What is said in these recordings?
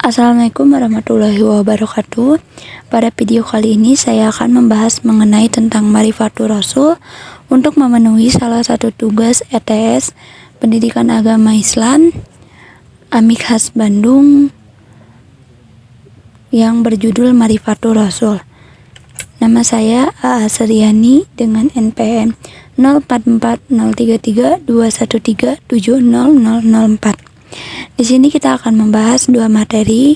Assalamualaikum warahmatullahi wabarakatuh. Pada video kali ini saya akan membahas mengenai tentang Ma'rifatur Rasul untuk memenuhi salah satu tugas ETS Pendidikan Agama Islam Amikhas Bandung yang berjudul Ma'rifatur Rasul. Nama saya A.A. Sriani dengan NPM 04403321370004. Di sini kita akan membahas dua materi.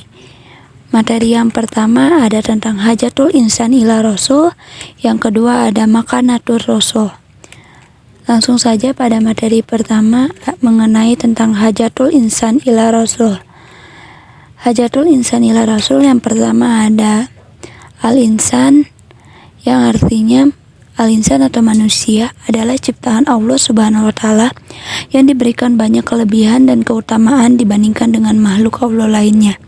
Materi yang pertama ada tentang Hajatul Insan ila Rasul, yang kedua ada Makanatur Rasul. Langsung saja pada materi pertama mengenai tentang Hajatul Insan ila Rasul. Hajatul Insan ila Rasul yang pertama ada Al-Insan, yang artinya Al-Insan atau manusia adalah ciptaan Allah Subhanahu wa Ta'ala yang diberikan banyak kelebihan dan keutamaan dibandingkan dengan makhluk Allah lainnya.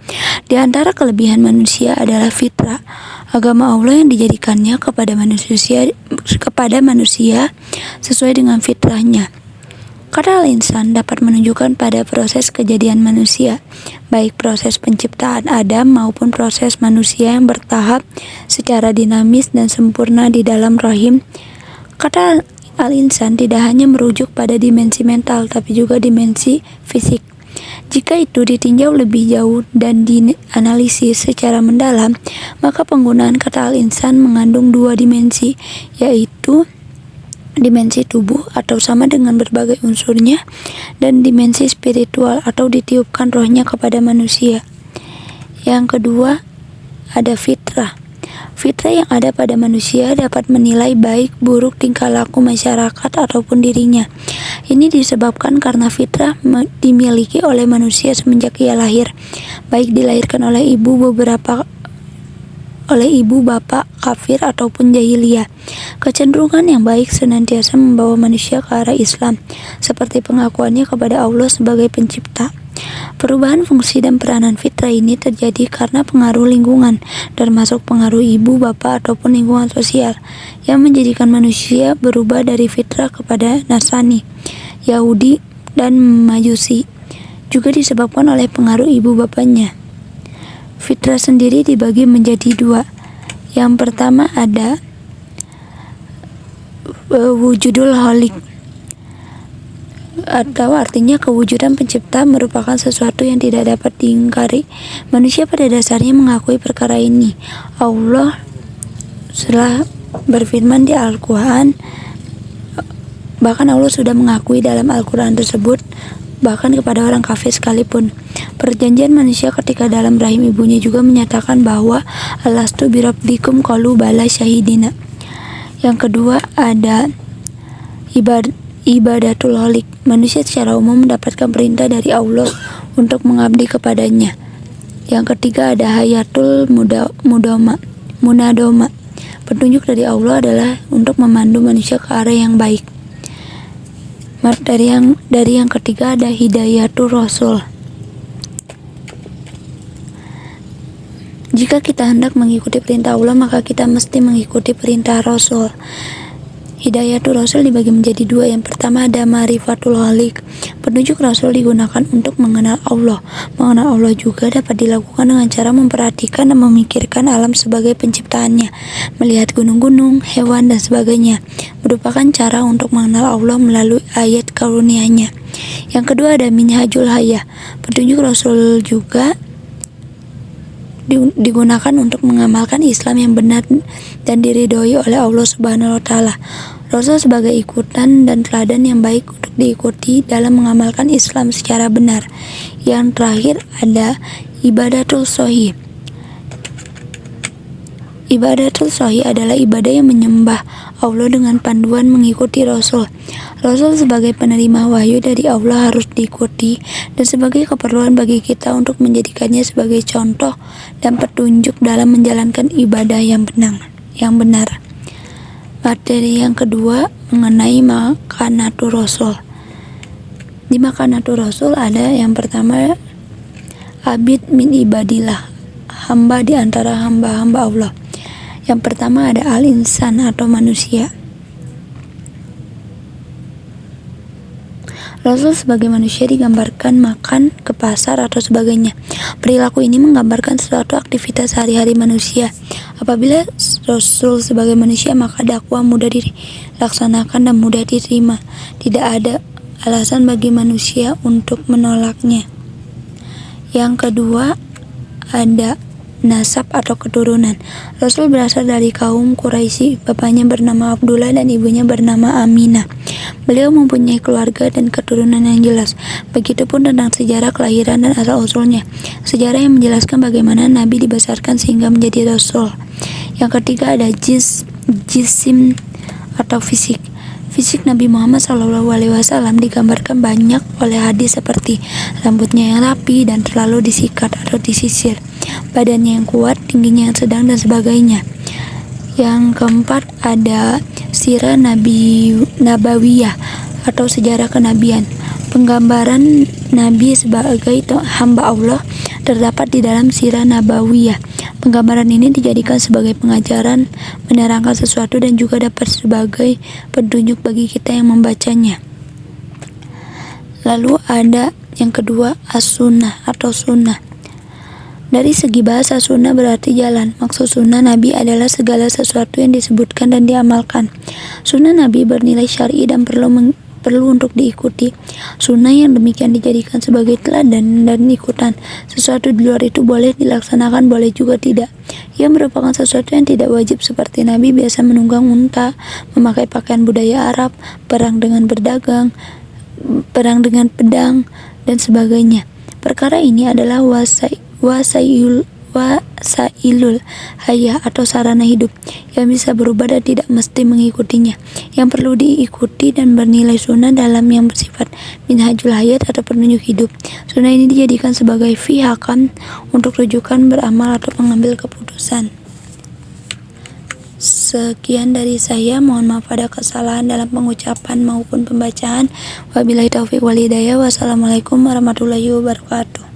Di antara kelebihan manusia adalah fitrah, agama Allah yang dijadikannya kepada manusia sesuai dengan fitrahnya. Kata Al-Insan dapat menunjukkan pada proses kejadian manusia, baik proses penciptaan Adam maupun proses manusia yang bertahap secara dinamis dan sempurna di dalam rahim. Kata Al-Insan tidak hanya merujuk pada dimensi mental, tapi juga dimensi fisik. Jika itu ditinjau lebih jauh dan dianalisis secara mendalam, maka penggunaan kata Al-Insan mengandung dua dimensi, yaitu dimensi tubuh atau sama dengan berbagai unsurnya, dan dimensi spiritual atau ditiupkan rohnya kepada manusia. Yang kedua ada fitrah. Fitrah yang ada pada manusia dapat menilai baik buruk tingkah laku masyarakat ataupun dirinya. Ini disebabkan karena fitrah dimiliki oleh manusia semenjak ia lahir, baik dilahirkan oleh ibu bapak kafir ataupun jahiliyah. Kecenderungan yang baik senantiasa membawa manusia ke arah Islam, seperti pengakuannya kepada Allah sebagai pencipta. Perubahan fungsi dan peranan fitrah ini terjadi karena pengaruh lingkungan, termasuk pengaruh ibu, bapak, ataupun lingkungan sosial, yang menjadikan manusia berubah dari fitrah kepada Nasrani, Yahudi, dan Majusi. Juga disebabkan oleh pengaruh ibu bapaknya. Fitrah sendiri dibagi menjadi dua. Yang pertama ada wujudul khaliq, atau artinya kewujudan pencipta merupakan sesuatu yang tidak dapat diingkari. Manusia pada dasarnya mengakui perkara ini. Allah telah berfirman di Al-Quran, bahkan Allah sudah mengakui dalam Al-Quran tersebut, bahkan kepada orang kafir sekalipun. Perjanjian manusia ketika dalam rahim ibunya juga menyatakan bahwa alastu birabbikum qalu bala syahidina. Yang kedua ada ibadatul khaliq. Manusia secara umum mendapatkan perintah dari Allah untuk mengabdi kepadanya. Yang ketiga ada hayatul munadoma. Petunjuk dari Allah adalah untuk memandu manusia ke arah yang baik. Dari yang ketiga ada hidayatul rasul. Jika kita hendak mengikuti perintah Allah, maka kita mesti mengikuti perintah Rasul. Hidayatul Rasul dibagi menjadi dua. Yang pertama ada Ma'rifatul Khaliq. Petunjuk Rasul digunakan untuk mengenal Allah. Mengenal Allah juga dapat dilakukan dengan cara memperhatikan dan memikirkan alam sebagai penciptaannya, melihat gunung-gunung, hewan, dan sebagainya. Merupakan cara untuk mengenal Allah melalui ayat karunia-Nya. Yang kedua ada Minhajul Hayah. Petunjuk Rasul juga digunakan untuk mengamalkan Islam yang benar dan diridhoi oleh Allah Subhanahu wa Ta'ala. Rasul sebagai ikutan dan teladan yang baik untuk diikuti dalam mengamalkan Islam secara benar. Yang terakhir ada ibadatul sahih. Ibadatul sahih adalah ibadah yang menyembah Allah dengan panduan mengikuti Rasul. Rasul sebagai penerima wahyu dari Allah harus diikuti dan sebagai keperluan bagi kita untuk menjadikannya sebagai contoh dan petunjuk dalam menjalankan ibadah yang benar. Materi yang kedua mengenai Makanatur Rasul. Di Makanatur Rasul ada yang pertama abid min ibadillah, hamba di antara hamba-hamba Allah. Yang pertama ada Al-Insan atau manusia. Rasul sebagai manusia digambarkan makan, ke pasar, atau sebagainya. Perilaku ini menggambarkan suatu aktivitas sehari-hari manusia. Apabila Rasul sebagai manusia, maka dakwah mudah dilaksanakan dan mudah diterima. Tidak ada alasan bagi manusia untuk menolaknya. Yang kedua, ada nasab atau keturunan. Rasul berasal dari kaum Quraisy. Bapaknya bernama Abdullah dan ibunya bernama Aminah. Beliau mempunyai keluarga dan keturunan yang jelas. Begitupun tentang sejarah kelahiran dan asal-usulnya. Sejarah yang menjelaskan bagaimana Nabi dibesarkan sehingga menjadi Rasul. Yang ketiga ada jisim atau fisik. Fisik Nabi Muhammad SAW digambarkan banyak oleh hadis seperti rambutnya yang rapi dan terlalu disikat atau disisir, badannya yang kuat, tingginya yang sedang, dan sebagainya. Yang keempat ada sirah nabawiyah atau sejarah kenabian. Penggambaran Nabi sebagai hamba Allah terdapat di dalam sirah nabawiyah. Penggambaran ini dijadikan sebagai pengajaran, menerangkan sesuatu, dan juga dapat sebagai petunjuk bagi kita yang membacanya. Lalu ada yang kedua, as-sunnah atau sunnah. Dari segi bahasa, sunnah berarti jalan. Maksud sunnah Nabi adalah segala sesuatu yang disebutkan dan diamalkan. Sunnah Nabi bernilai syar'i dan perlu untuk diikuti. Sunnah yang demikian dijadikan sebagai teladan dan ikutan. Sesuatu di luar itu boleh dilaksanakan, boleh juga tidak. Ia merupakan sesuatu yang tidak wajib, seperti Nabi biasa menunggang unta, memakai pakaian budaya Arab, perang dengan berdagang, perang dengan pedang, dan sebagainya. Perkara ini adalah wasailul hayah atau sarana hidup yang bisa berubah dan tidak mesti mengikutinya. Yang perlu diikuti dan bernilai sunnah dalam yang bersifat minhajul hayat atau petunjuk hidup. Sunnah ini dijadikan sebagai fihakan untuk rujukan beramal atau mengambil keputusan. Sekian dari saya, mohon maaf ada kesalahan dalam pengucapan maupun pembacaan. Wabillahi taufiq wal hidayah. Wassalamualaikum warahmatullahi wabarakatuh.